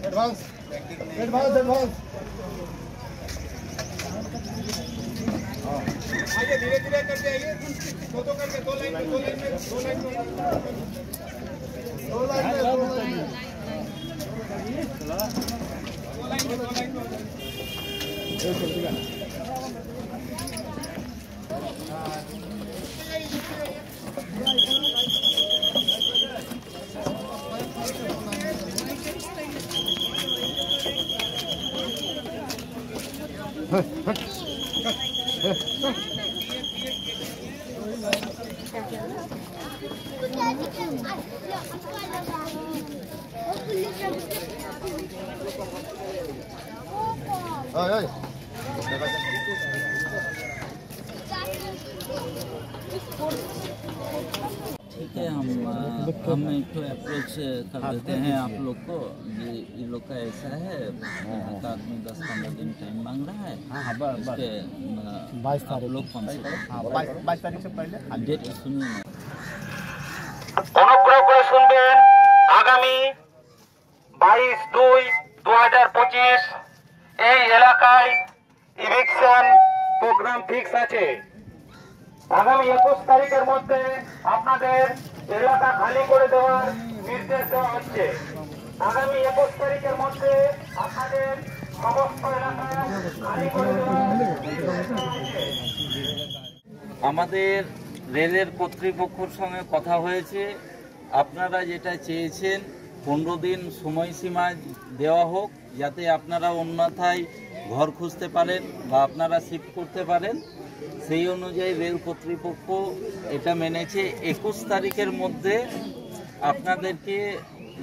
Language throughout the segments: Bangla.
एडवांस एडवांस एडवांस आइए धीरे धीरे करके आइए दो करके दो लाइन में दो लाइन में दो लाइन में दो लाइन में दो लाइन में ठीक है, हम एक तो अप्रोच कर देते हैं आप लोग को। ये लोग का ऐसा है, आदमी 10-15 दिन टाइम मांग रहा है। 22 तारीख लोग 22 तारीख से पहले डेट सुनिए। অনুগ্রহ করে শুনবেন, আগামী 22/2/2025 এই এলাকায় ইভিকশন প্রোগ্রাম ফিক্স আছে। আগামী 21 তারিখের মধ্যে আপনাদের এলাকা খালি করে দেওয়ার নির্দেশ দেওয়া হচ্ছে। আগামী 21 তারিখের মধ্যে আপনাদের সমস্ত এলাকা খালি করে দেওয়ার নির্দেশ দেওয়া হচ্ছে। আমাদের রেলের কর্তৃপক্ষের সঙ্গে কথা হয়েছে। আপনারা যেটা চেয়েছেন 15 দিন সময়সীমা দেওয়া হোক, যাতে আপনারা অন্যথায় ঘর খুঁজতে পারেন বা আপনারা শিফট করতে পারেন। সেই অনুযায়ী রেল কর্তৃপক্ষ এটা মেনেছে। 21 তারিখের মধ্যে আপনাদেরকে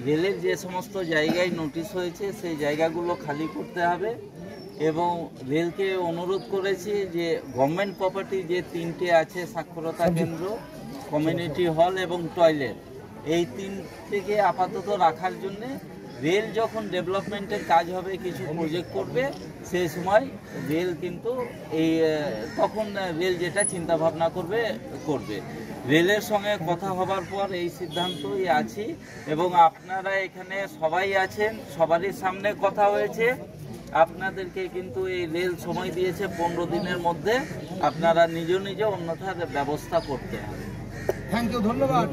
রেলের যে সমস্ত জায়গায় নোটিশ হয়েছে সেই জায়গাগুলো খালি করতে হবে এবং রেলকে অনুরোধ করেছি যে গভর্নমেন্ট প্রপার্টি যে 3টে আছে, সাক্ষরতা কেন্দ্র, কমিউনিটি হল এবং টয়লেট, এই 3টিকে আপাতত রাখার জন্যে রেল যখন ডেভেলপমেন্টের কাজ হবে, কিছু প্রজেক্ট করবে, সেই সময় রেল কিন্তু তখন রেল যেটা চিন্তা ভাবনা করবে। রেলের সঙ্গে কথা হবার পর এই সিদ্ধান্তই আছি এবং আপনারা এখানে সবাই আছেন, সবারই সামনে কথা হয়েছে। আপনাদেরকে কিন্তু এই রেল সময় দিয়েছে 15 দিনের মধ্যে আপনারা নিজ অন্যথার ব্যবস্থা করতে হবে। থ্যাংক ইউ, ধন্যবাদ।